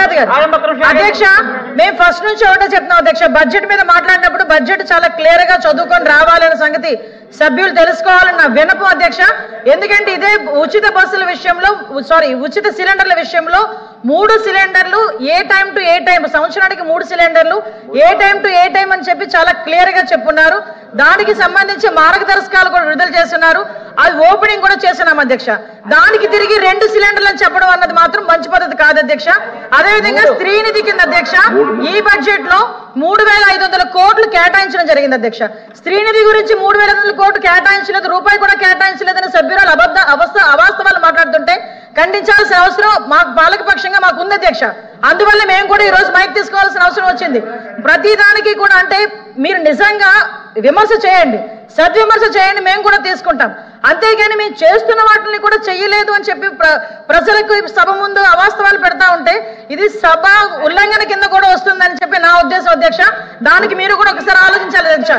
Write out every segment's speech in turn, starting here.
ప్రసాద్ గారు. అధ్యక్ష మేము ఫస్ట్ నుంచి ఒకటే చెప్తున్నాం అధ్యక్ష, బడ్జెట్ మీద మాట్లాడినప్పుడు బడ్జెట్ చాలా క్లియర్ గా చదువుకొని రావాలనే సంగతి సభ్యులు తెలుసుకోవాలని నా వినపం అధ్యక్ష. ఎందుకంటే ఇదే ఉచిత బస్సుల విషయంలో ఉచిత సిలిండర్ల విషయంలో 3 సిలిండర్లు ఏ టైం టు ఏ టైం, సంవత్సరానికి 3 సిలిండర్లు ఏ టైం టు ఏ టైం అని చెప్పి చాలా క్లియర్ గా చెప్పున్నారు. దానికి సంబంధించి మార్గదర్శకాలు కూడా విడుదల చేస్తున్నారు. అది ఓపెనింగ్ కూడా చేస్తున్నాం అధ్యక్ష. దానికి తిరిగి 2 సిలిండర్లు అని చెప్పడం అన్నది మాత్రం మంచి పద్ధతి కాదు అధ్యక్ష. అదేవిధంగా స్త్రీనిధి కింద అధ్యక్ష ఈ బడ్జెట్ లో 3500 కోట్లు కేటాయించడం జరిగింది అధ్యక్ష. స్త్రీనిధి గురించి 3500 కోట్లు కేటాయించలేదు, రూపాయి కూడా కేటాయించలేదని సభ్యురాలు అవాస్తవాలు మాట్లాడుతుంటే ఖండించాల్సిన అవసరం మా పాలకపక్షంగా మాకు ఉంది అధ్యక్ష. అందువల్ల మేము కూడా ఈ రోజు మైక్ తీసుకోవాల్సిన అవసరం వచ్చింది. ప్రతి దానికి కూడా అంటే మీరు నిజంగా విమర్శ చేయండి, సద్విమర్శ చేయండి, మేము కూడా తీసుకుంటాం. అంతేగాని మేము చేస్తున్న వాటిని కూడా చెయ్యలేదు అని చెప్పి ప్రజలకు సభ ముందు అవాస్తవాలు పెడతా ఉంటే ఇది సభ ఉల్లంఘన కింద కూడా వస్తుందని చెప్పి నా ఉద్దేశం అధ్యక్ష. దానికి మీరు కూడా ఒకసారి ఆలోచించాలి అధ్యక్ష.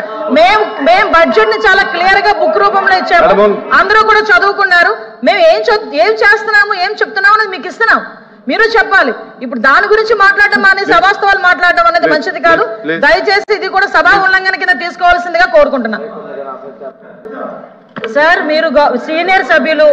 మేము బడ్జెట్ ని చాలా క్లియర్ గా బుక్ రూపంలో ఇచ్చాము, అందరూ కూడా చదువుకున్నారు. మేము ఏం చేస్తున్నాము ఏం చెప్తున్నాము అనేది మీకు ఇస్తున్నాం, మీరు చెప్పాలి. ఇప్పుడు దాని గురించి మాట్లాడడం అనేసి అవాస్తవాలు మాట్లాడడం అనేది మంచిది కాదు. దయచేసి ఇది కూడా సభా ఉల్లంఘన కింద తీసుకోవాల్సిందిగా కోరుకుంటున్నాను. సార్ మీరు సీనియర్ సభ్యులు,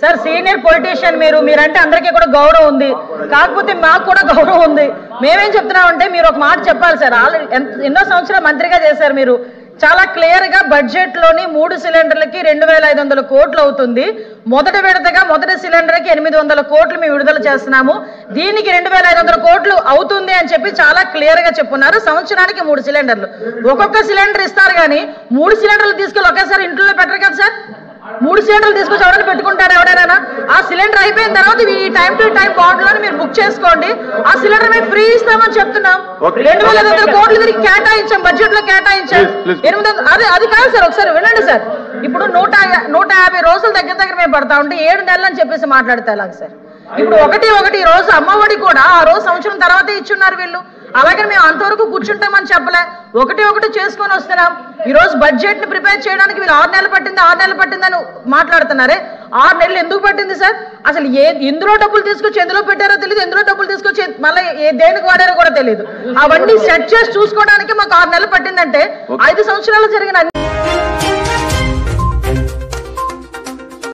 సార్ సీనియర్ పొలిటీషియన్ మీరంటే అందరికీ కూడా గౌరవం ఉంది, కాకపోతే మాకు కూడా గౌరవం ఉంది. మేమేం చెప్తున్నామంటే మీరు ఒక మాట చెప్పాలి సార్. ఆల్రెడీ ఎన్నో సంవత్సరాలు మంత్రిగా చేశారు మీరు. చాలా క్లియర్ గా బడ్జెట్ లోని 3 సిలిండర్లకి 2500 కోట్లు అవుతుంది. మొదటి విడతగా మొదటి సిలిండర్ కి 800 కోట్లు మేము విడుదల చేస్తున్నాము. దీనికి 2500 కోట్లు అవుతుంది అని చెప్పి చాలా క్లియర్ గా చెప్పున్నారు. సంవత్సరానికి 3 సిలిండర్లు, ఒక్కొక్క సిలిండర్ ఇస్తారు కానీ 3 సిలిండర్లు తీసుకెళ్ళి ఒకేసారి ఇంట్లో పెట్టరు కదా సార్. 3 సిలిండర్లు తీసుకొచ్చి ఎవరైనా పెట్టుకుంటారు ఎవరైనా? ఆ సిలిండర్ అయిపోయిన తర్వాత ఈ టైం టు టైం బాండ్ లోని మీరు బుక్ చేసుకోండి, ఆ సిలిండర్ మేము ఫ్రీ ఇస్తామని చెప్తున్నాం. 2500 కోట్లు తిరిగి కేటాయించాం, బడ్జెట్ లో కేటాయించాం. 800 అది కాదు సార్, ఒకసారి వినండి సార్. ఇప్పుడు 150 రోజుల దగ్గర మేము పడతా ఉంటే 7 నెలలు అని చెప్పేసి మాట్లాడితే ఎలాగ సార్? ఇప్పుడు ఒకటి రోజు అమ్మఒడి కూడా ఆ రోజు సంవత్సరం తర్వాతే ఇచ్చున్నారు వీళ్ళు. అలాగే మేము అంతవరకు కూర్చుంటామని చెప్పలే, ఒకటి చేసుకొని వస్తున్నాం. ఈ రోజు బడ్జెట్ ని ప్రిపేర్ చేయడానికి వీళ్ళు 6 నెలలు పట్టిందని మాట్లాడుతున్నారే. 6 నెలలు ఎందుకు పట్టింది సార్? అసలు ఎందులో డబ్బులు తీసుకొచ్చి ఎందులో పెట్టారో తెలియదు, ఎందులో డబ్బులు తీసుకొచ్చి మళ్ళీ దేనికి వాడారో కూడా తెలియదు. అవన్నీ సెట్ చేసి చూసుకోవడానికి మాకు 6 నెలలు పట్టిందంటే 5 సంవత్సరాలు జరిగిన